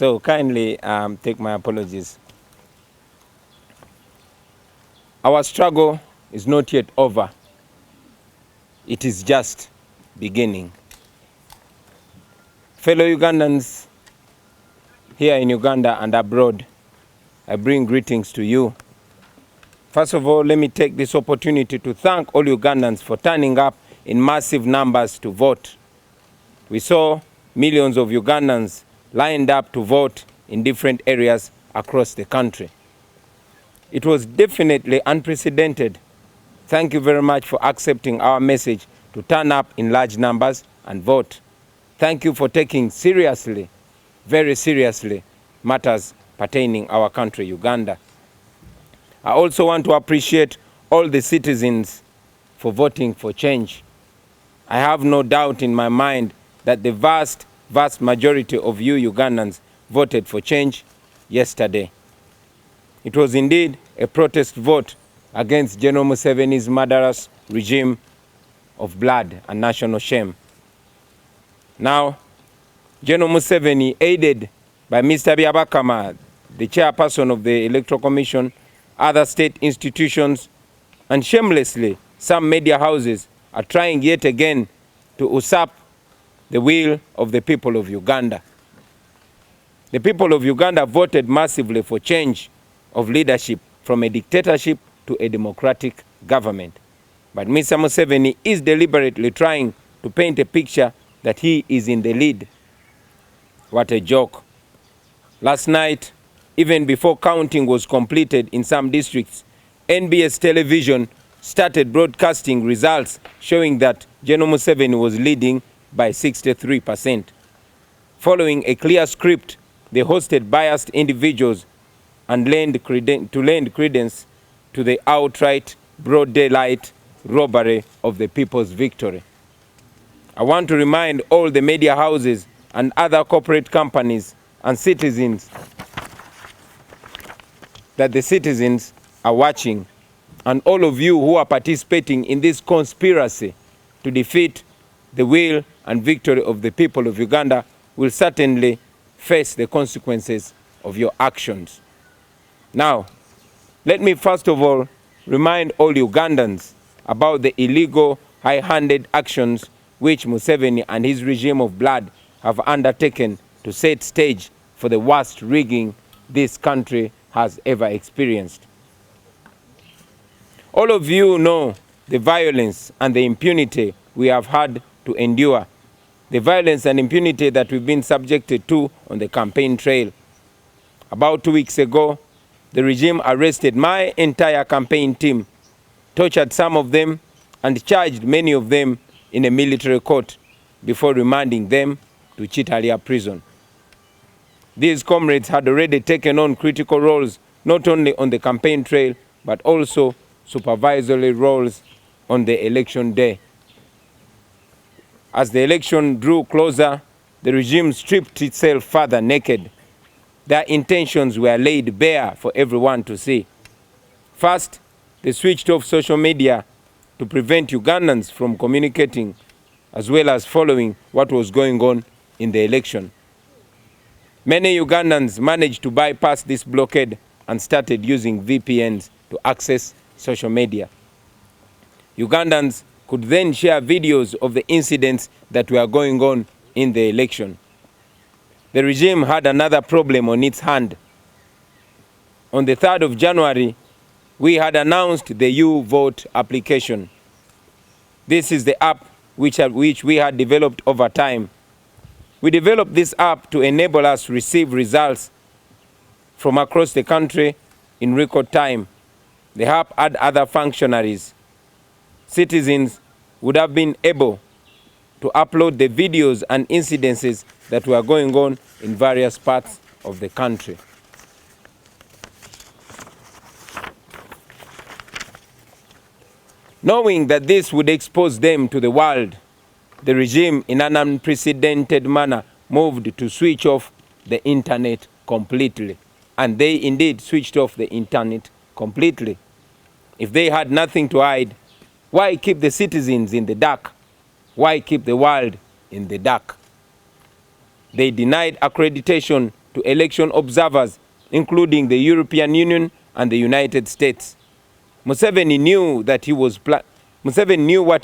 So kindly take my apologies. Our struggle is not yet over. It is just beginning. Fellow Ugandans here in Uganda and abroad, I bring greetings to you. First of all, let me take this opportunity to thank all Ugandans for turning up in massive numbers to vote. We saw millions of Ugandans lined up to vote in different areas across the country. It was definitely unprecedented. Thank you very much for accepting our message to turn up in large numbers and vote. Thank you for taking seriously, very seriously, matters pertaining our country, Uganda. I also want to appreciate all the citizens for voting for change. I have no doubt in my mind that the vast majority of you Ugandans voted for change yesterday. It was indeed a protest vote against General Museveni's murderous regime of blood and national shame. Now, General Museveni, aided by Mr. Byabakama'S, the chairperson of the Electoral Commission, other state institutions, and shamelessly some media houses are trying yet again to usurp the will of the people of Uganda. The people of Uganda voted massively for change of leadership from a dictatorship to a democratic government. But Mr. Museveni is deliberately trying to paint a picture that he is in the lead. What a joke. Last night, even before counting was completed in some districts, NBS television started broadcasting results showing that General Museveni was leading by 63%. Following a clear script, they hosted biased individuals and lend credence to the outright broad daylight robbery of the people's victory. I want to remind all the media houses and other corporate companies and citizens that the citizens are watching, and all of you who are participating in this conspiracy to defeat the will and victory of the people of Uganda will certainly face the consequences of your actions. Now, let me first of all remind all Ugandans about the illegal, high-handed actions which Museveni and his regime of blood have undertaken to set stage for the worst rigging this country has ever experienced. All of you know the violence and the impunity we have had to endure, the violence and impunity that we've been subjected to on the campaign trail. About 2 weeks ago, the regime arrested my entire campaign team, tortured some of them, and charged many of them in a military court before remanding them to Chitalia prison. These comrades had already taken on critical roles not only on the campaign trail, but also supervisory roles on the election day. As the election drew closer, the regime stripped itself further naked. Their intentions were laid bare for everyone to see. First, they switched off social media to prevent Ugandans from communicating as well as following what was going on in the election. Many Ugandans managed to bypass this blockade and started using VPNs to access social media. Ugandans could then share videos of the incidents that were going on in the election. The regime had another problem on its hand. On the 3rd of January, we had announced the U-Vote application. This is the app which we had developed over time. We developed this app to enable us to receive results from across the country in record time. The app had other functionaries. Citizens would have been able to upload the videos and incidences that were going on in various parts of the country. Knowing that this would expose them to the world, the regime, in an unprecedented manner, moved to switch off the internet completely. And they indeed switched off the internet completely. If they had nothing to hide, why keep the citizens in the dark? Why keep the world in the dark? They denied accreditation to election observers, including the European Union and the United States. Museveni knew what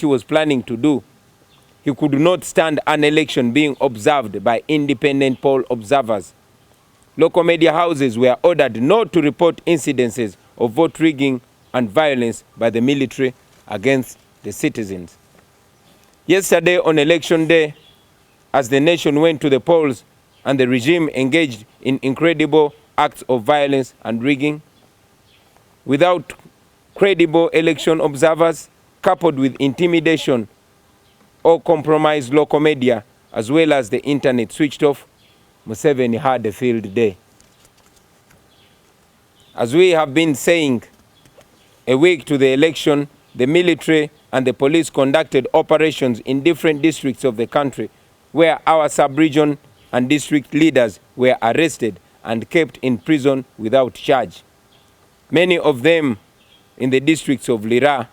he was planning to do. He could not stand an election being observed by independent poll observers. Local media houses were ordered not to report incidences of vote rigging and violence by the military against the citizens. Yesterday on election day, as the nation went to the polls and the regime engaged in incredible acts of violence and rigging, without credible election observers, coupled with intimidation or compromised local media, as well as the internet switched off, Museveni had a field day. As we have been saying, a week to the election, the military and the police conducted operations in different districts of the country where our sub-region and district leaders were arrested and kept in prison without charge. Many of them in the districts of Lira,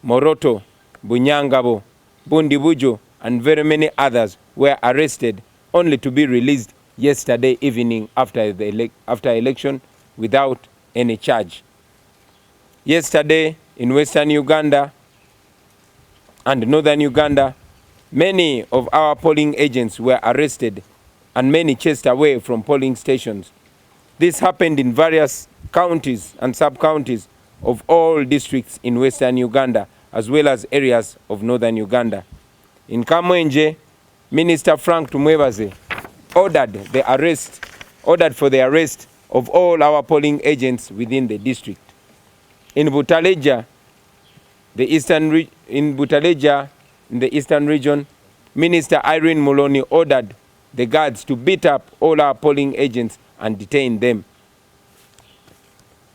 Moroto, Bunyangabo, Bundibujo, and very many others were arrested only to be released yesterday evening after election without any charge. Yesterday in Western Uganda and Northern Uganda, many of our polling agents were arrested and many chased away from polling stations. This happened in various counties and sub-counties of all districts in Western Uganda, as well as areas of Northern Uganda. In Kamwenje, Minister Frank Tumwebaze ordered for the arrest of all our polling agents within the district. In Butaleja, in the eastern region, Minister Irene Muloni ordered the guards to beat up all our polling agents and detain them.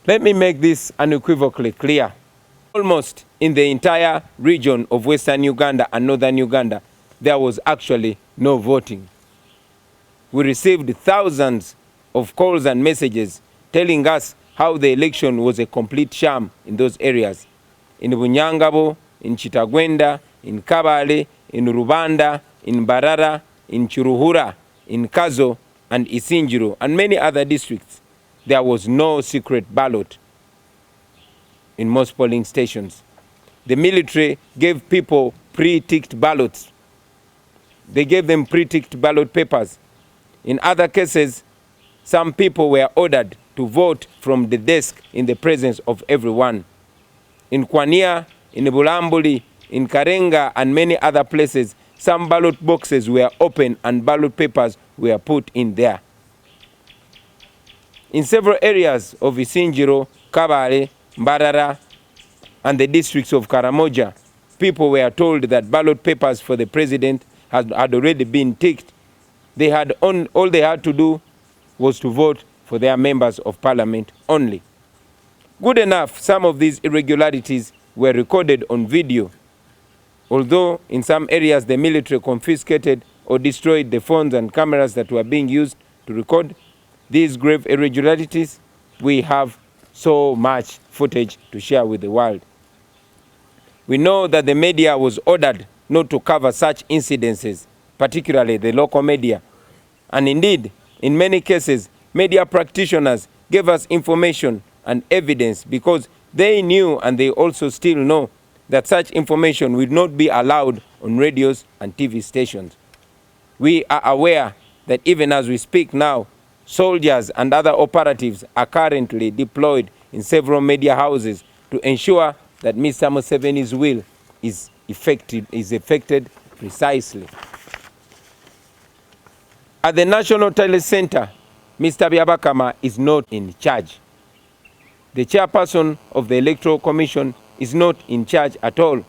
Let me make this unequivocally clear. Almost in the entire region of Western Uganda and Northern Uganda, there was actually no voting. We received thousands of calls and messages telling us how the election was a complete sham in those areas. In Bunyangabo, in Chitagwenda, in Kabale, in Rubanda, in Barara, in Chiruhura, in Kazo, and Isinjiro, and many other districts, there was no secret ballot in most polling stations. The military gave people pre-ticked ballots. They gave them pre-ticked ballot papers. In other cases, some people were ordered to vote from the desk in the presence of everyone. In Kwania, in Bulambuli, in Karenga, and many other places, some ballot boxes were open and ballot papers were put in there. In several areas of Isinjiro, Kabale, Mbarara, and the districts of Karamoja, people were told that ballot papers for the president had already been ticked. All they had to do was to vote for their members of parliament only. Good enough, some of these irregularities were recorded on video, although in some areas the military confiscated or destroyed the phones and cameras that were being used to record these grave irregularities. We have so much footage to share with the world. We know that the media was ordered not to cover such incidences, particularly the local media. And indeed, in many cases, media practitioners gave us information and evidence because they knew, and they also still know, that such information would not be allowed on radios and TV stations. We are aware that even as we speak now, soldiers and other operatives are currently deployed in several media houses to ensure that Mr. Museveni's will is effected precisely. At the National Talent Center, Mr. Byabakama is not in charge. The chairperson of the Electoral Commission is not in charge at all.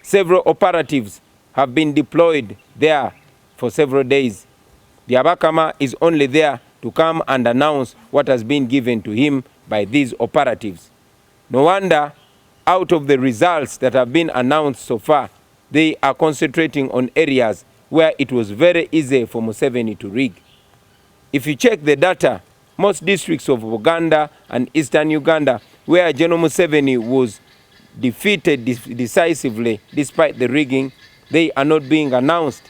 Several operatives have been deployed there for several days. Byabakama is only there to come and announce what has been given to him by these operatives. No wonder, out of the results that have been announced so far, they are concentrating on areas where it was very easy for Museveni to rig. If you check the data, most districts of Uganda and Eastern Uganda, where General Museveni was defeated decisively despite the rigging, they are not being announced.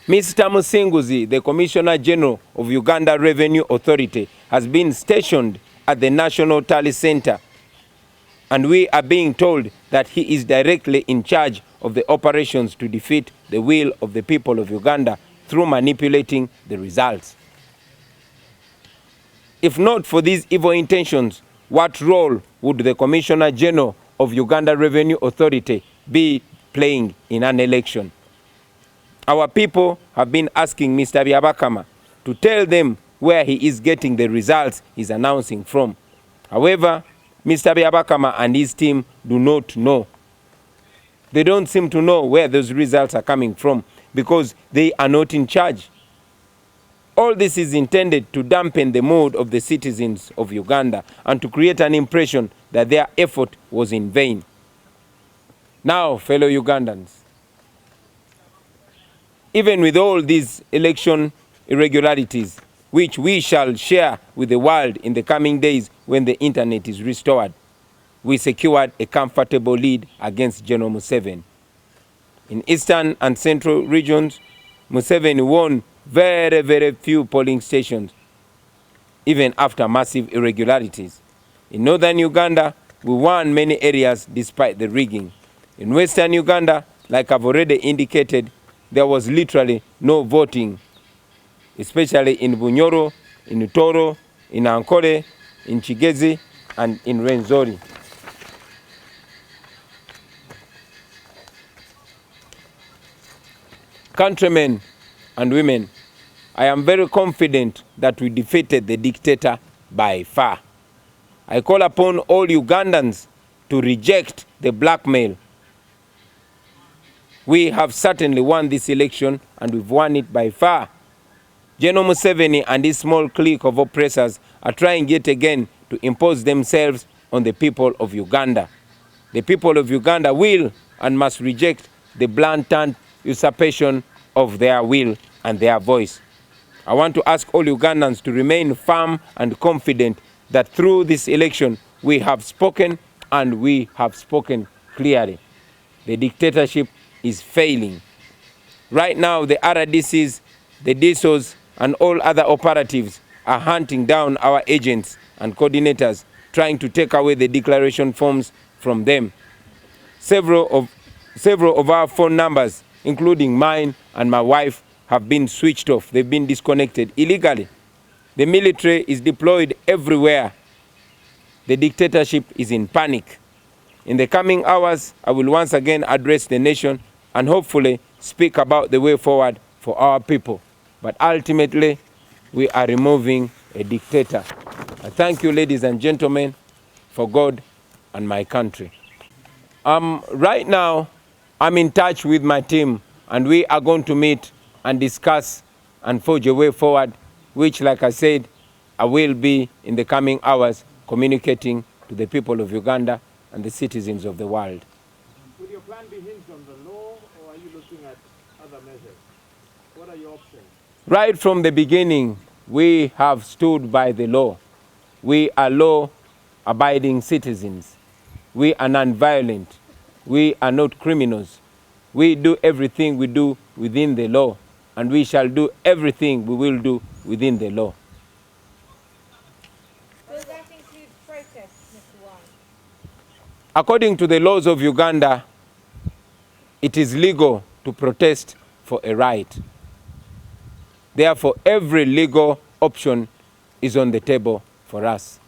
Mr. Musinguzi, the Commissioner General of Uganda Revenue Authority, has been stationed at the National Tally Center, and we are being told that he is directly in charge of the operations to defeat the will of the people of Uganda through manipulating the results. If not for these evil intentions, what role would the Commissioner General of Uganda Revenue Authority be playing in an election? Our people have been asking Mr. Byabakama to tell them where he is getting the results he's announcing from. However, Mr. Byabakama and his team do not know. They don't seem to know where those results are coming from because they are not in charge. All this is intended to dampen the mood of the citizens of Uganda and to create an impression that their effort was in vain. Now, fellow Ugandans, even with all these election irregularities, which we shall share with the world in the coming days when the internet is restored, we secured a comfortable lead against General Museveni. In eastern and central regions, Museveni won very, very few polling stations, even after massive irregularities. In northern Uganda, we won many areas despite the rigging. In western Uganda, like I've already indicated, there was literally no voting, especially in Bunyoro, in Utoro, in Ankole, in Kigezi, and in Rwenzori. Countrymen and women, I am very confident that we defeated the dictator by far. I call upon all Ugandans to reject the blackmail. We have certainly won this election, and we've won it by far. General Museveni and his small clique of oppressors are trying yet again to impose themselves on the people of Uganda. The people of Uganda will and must reject the blatant usurpation of their will and their voice. I want to ask all Ugandans to remain firm and confident that through this election we have spoken, and we have spoken clearly. The dictatorship is failing. Right now, the RDCs, the DSOs, and all other operatives are hunting down our agents and coordinators, trying to take away the declaration forms from them. Several of our phone numbers, including mine and my wife, have been switched off. They've been disconnected illegally. The military is deployed everywhere. The dictatorship is in panic. In the coming hours, I will once again address the nation and hopefully speak about the way forward for our people. But ultimately, we are removing a dictator. I thank you, ladies and gentlemen, for God and my country. Right now, I'm in touch with my team, and we are going to meet and discuss and forge a way forward, which, like I said, I will be in the coming hours communicating to the people of Uganda and the citizens of the world. Will your plan be hinged on the law, or are you looking at other measures? What are your options? Right from the beginning, we have stood by the law. We are law-abiding citizens. We are non-violent. We are not criminals. We do everything we do within the law, and we shall do everything we will do within the law. Does that include protests, Mr. Wan? According to the laws of Uganda, it is legal to protest for a right. Therefore, every legal option is on the table for us.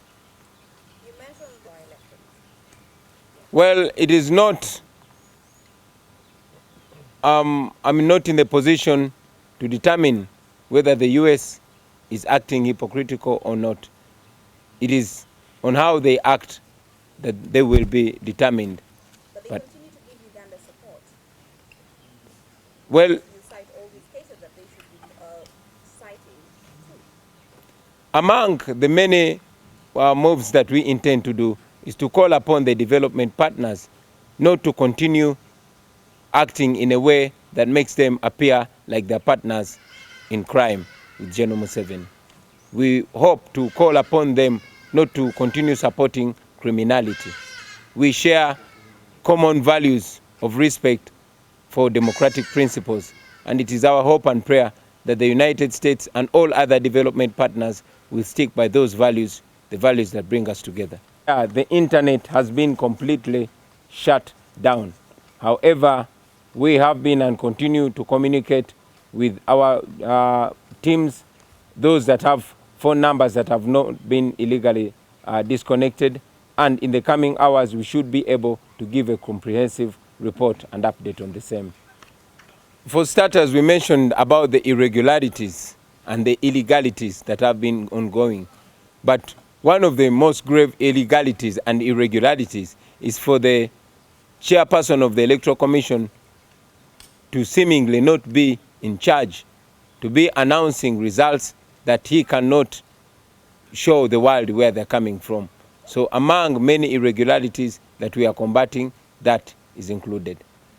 You mentioned by-elections. Well, it is not, I'm not in the position to determine whether the US is acting hypocritical or not. It is on how they act that they will be determined. But they continue to give Uganda support. Well, You cite all these cases that they should be citing too. among the many moves that we intend to do is to call upon the development partners not to continue acting in a way that makes them appear like their partners in crime with General Museveni. We hope to call upon them not to continue supporting criminality. We share common values of respect for democratic principles and it is our hope and prayer that the United States and all other development partners will stick by those values, the values that bring us together. The internet has been completely shut down. However, we have been and continue to communicate with our teams, those that have phone numbers that have not been illegally disconnected, and in the coming hours we should be able to give a comprehensive report and update on the same. For starters, we mentioned about the irregularities and the illegalities that have been ongoing. But one of the most grave illegalities and irregularities is for the chairperson of the Electoral Commission to seemingly not be in charge, to be announcing results that he cannot show the world where they're coming from. So among many irregularities that we are combating, that is included.